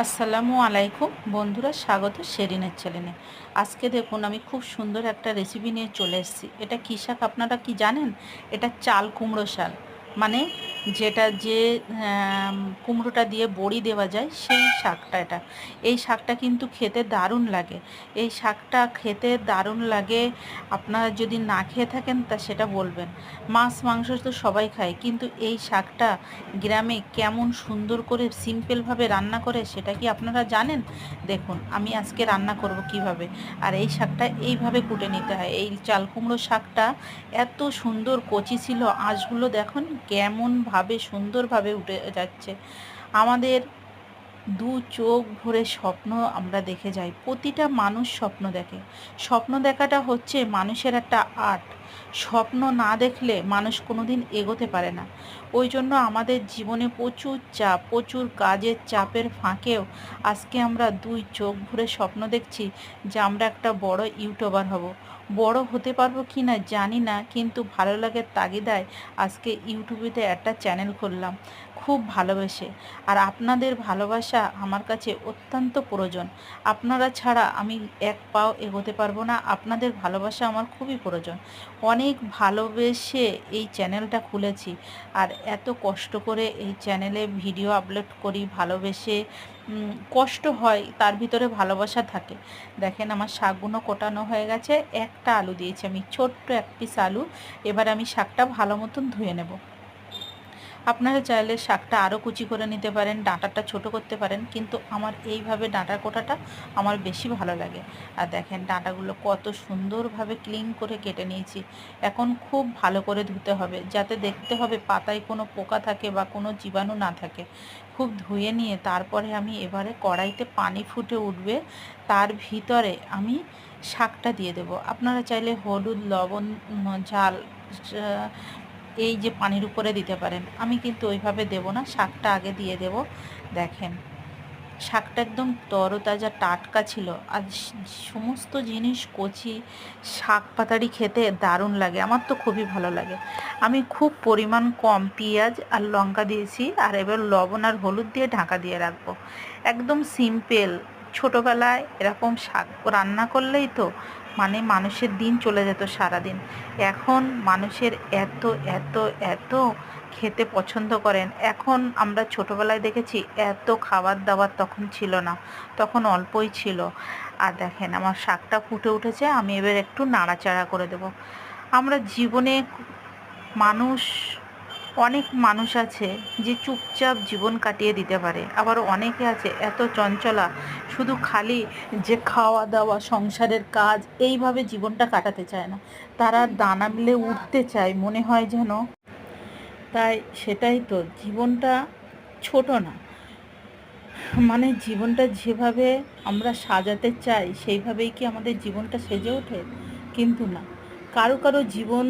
আসসালামু আলাইকুম বন্ধুরা, স্বাগত শেরিনের চ্যানেলে। আজকে দেখুন আমি খুব সুন্দর একটা রেসিপি নিয়ে চলে এসেছি। এটা কী শাক আপনারা কি জানেন? এটা চাল কুমড়ো শাক, মানে যেটা যে কুমড়োটা দিয়ে বড়ি দেওয়া যায় সেই শাকটা এটা। এই শাকটা কিন্তু খেতে দারুণ লাগে। এই শাকটা খেতে দারুণ লাগে। আপনারা যদি না খেয়ে থাকেন তা সেটা বলবেন। মাছ মাংস তো সবাই খায়, কিন্তু এই শাকটা গ্রামে কেমন সুন্দর করে সিম্পলভাবে রান্না করে সেটা কি আপনারা জানেন? দেখুন আমি আজকে রান্না করব কিভাবে। আর এই শাকটা এইভাবে কুটে নিতে হয়। এই চাল কুমড়ো শাকটা এত সুন্দর কচি ছিল, আঁশগুলো দেখুন কেমনভাবে সুন্দরভাবে উঠে যাচ্ছে। আমাদের দু চোখ ভরে স্বপ্ন আমরা দেখে যাই। প্রতিটা মানুষ স্বপ্ন দেখে। স্বপ্ন দেখাটা হচ্ছে মানুষের একটা আর্ট। স্বপ্ন না দেখলে মানুষ কোনোদিন এগোতে পারে না। ওই জন্য আমাদের জীবনে প্রচুর চাপ, প্রচুর কাজের চাপের ফাঁকেও আজকে আমরা দুই চোখ ভরে স্বপ্ন দেখছি যে আমরা একটা বড় ইউটিউবার হব। বড় হতে পারবো কি না জানি না, কিন্তু ভালো লাগার তাগিদায় আজকে ইউটিউবেতে একটা চ্যানেল খুললাম খুব ভালোবেসে। আর আপনাদের ভালোবাসা আমার কাছে অত্যন্ত প্রয়োজন। আপনারা ছাড়া আমি এক পাও এগোতে পারবো না। আপনাদের ভালোবাসা আমার খুবই প্রয়োজন। অনেক ভালোবেসে এই চ্যানেলটা খুলেছি, আর এত কষ্ট করে এই চ্যানেলে ভিডিও আপলোড করি ভালোবেসে। কষ্ট হয়, তার ভিতরে ভালোবাসা থাকে। দেখেন আমার শাকগুলো কোটানো হয়ে গেছে। একটা আলু দিয়েছি আমি, ছোট্ট এক পিস আলু। এবার আমি শাকটা ভালো মতন ধুয়ে নেব। আপনারা চাইলে শাকটা আরও কুচি করে নিতে পারেন, ডাঁটাটা ছোট করতে পারেন, কিন্তু আমার এইভাবে ডাঁটা কোটাটা আমার বেশি ভালো লাগে। আর দেখেন ডাঁটাগুলো কত সুন্দরভাবে ক্লিন করে কেটে নিয়েছি। এখন খুব ভালো করে ধুতে হবে, যাতে দেখতে হবে পাতায় কোনো পোকা থাকে বা কোনো জীবাণু না থাকে। খুব ধুয়ে নিয়ে তারপরে আমি এবারে কড়াইতে পানি ফুটে উঠবে, তার ভিতরে আমি শাকটা দিয়ে দেব। আপনারা চাইলে হলুদ, লবণ, ঝাল এই যে পানির উপরে দিতে পারেন। আমি কিন্তু ওইভাবে দেব না, শাকটা আগে দিয়ে দেব। দেখেন শাকটা একদম তরতাজা টাটকা ছিল। আর সমস্ত জিনিস কচি, শাক পাতারি খেতে দারুণ লাগে, আমার তো খুবই ভালো লাগে। আমি খুব পরিমাণ কম পেঁয়াজ আর লঙ্কা দিয়েছি, আর এবার লবণ আর হলুদ দিয়ে ঢাকা দিয়ে রাখবো। একদম সিম্পল। ছোটোবেলায় এরকম শাক রান্না করলেই তো মানে মানুষের দিন চলে যেত সারাদিন। এখন মানুষের এত এত এত খেতে পছন্দ করেন। এখন আমরা ছোটোবেলায় দেখেছি এত খাবার দাবার তখন ছিল না, তখন অল্পই ছিল। আর দেখেন আমার শাকটা ফুটে উঠেছে, আমি এবার একটু নাড়াচাড়া করে দেব। আমরা জীবনে মানুষ, অনেক মানুষ আছে যে চুপচাপ জীবন কাটিয়ে দিতে পারে, আবার অনেকে আছে এত চঞ্চলা, শুধু খালি যে খাওয়া দাওয়া সংসারের কাজ এইভাবে জীবনটা কাটাতে চায় না। তারা ডানা মেলে উঠতে চায়, মনে হয় যেন। তাই সেটাই তো, জীবনটা ছোট না, মানে জীবনটা যেভাবে আমরা সাজাতে চাই সেইভাবেই কি আমাদের জীবনটা সেজে ওঠে? কিন্তু না। কারো কারো জীবন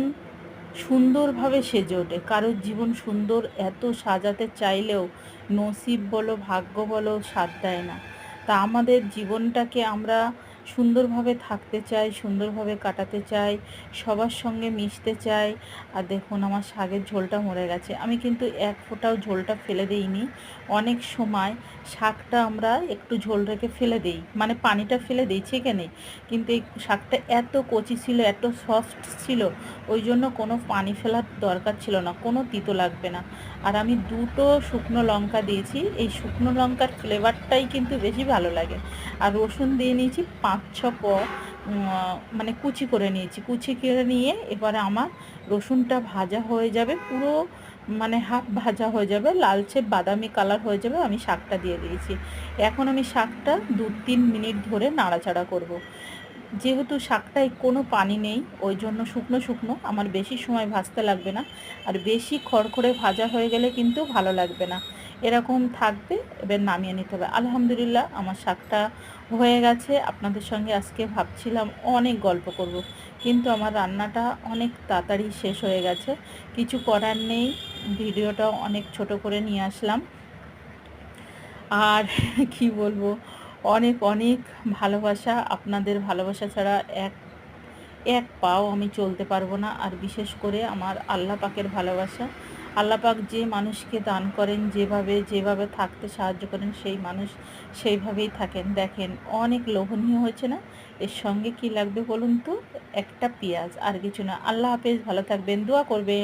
সুন্দরভাবে সেজে ওঠে, কারো জীবন সুন্দর এত সাজাতে চাইলেও নসিব বলো ভাগ্য বলো সাথ দেয় না। তা আমাদের জীবনটাকে আমরা সুন্দরভাবে থাকতে চাই, সুন্দরভাবে কাটাতে চাই, সবার সঙ্গে মিশতে চাই। আর দেখুন আমার শাকের ঝোলটা মরে গেছে, আমি কিন্তু এক ফোঁটাও ঝোলটা ফেলে দিইনি। অনেক সময় শাকটা আমরা একটু ঝোল রেখে ফেলে দিই, মানে পানিটা ফেলে দিই, ছেঁকে নেই, কিন্তু এই শাকটা এত কচি ছিল, এত সফট ছিল, ওই জন্য কোনো পানি ফেলার দরকার ছিল না, কোনো তিতো লাগবে না। আর আমি দুটো শুকনো লঙ্কা দিয়েছি, এই শুকনো লঙ্কার ফ্লেভারটাই কিন্তু বেশি ভালো লাগে। আর রসুন দিয়ে নিয়েছি 5-6 মানে কুচি করে নিয়েছি। কুচি করে নিয়ে এবারে আমার রসুনটা ভাজা হয়ে যাবে পুরো, মানে হাফ ভাজা হয়ে যাবে, লালচে বাদামি কালার হয়ে যাবে, আমি শাকটা দিয়ে দিয়েছি। এখন আমি শাকটা 2-3 মিনিট ধরে নাড়াচাড়া করব। যেহেতু শাকটায় কোনো পানি নেই, ওই জন্য শুকনো শুকনো, আমার বেশি সময় ভাজতে লাগবে না। আর বেশি খড়খড়ে ভাজা হয়ে গেলে কিন্তু ভালো লাগবে না, এরকম থাকবে। এবার নামিয়ে নিতে হবে। আলহামদুলিল্লাহ আমার শাকটা হয়ে গেছে। আপনাদের সঙ্গে আজকে ভাবছিলাম অনেক গল্প করব, কিন্তু আমার রান্নাটা অনেক তাড়াতাড়ি শেষ হয়ে গেছে। কিছু করার নেই, ভিডিওটা অনেক ছোট করে নিয়ে আসলাম। আর কি বলবো, অনেক অনেক ভালোবাসা। আপনাদের ভালোবাসা ছাড়া এক এক পাও আমি চলতে পারবো না। আর বিশেষ করে আমার আল্লাহ পাকের ভালোবাসা, আল্লাহ পাক যে মানুষকে দান করেন, যেভাবে যেভাবে থাকতে সাহায্য করেন, সেই মানুষ সেইভাবেই থাকেন। দেখেন অনেক লোভনীয় হয়েছে না? এর সঙ্গে কি লাগবে বলুন তো? একটা পেঁয়াজ, আর কিছু না। আল্লাহ হাফেজ, ভালো থাকবেন, দোয়া করবেন।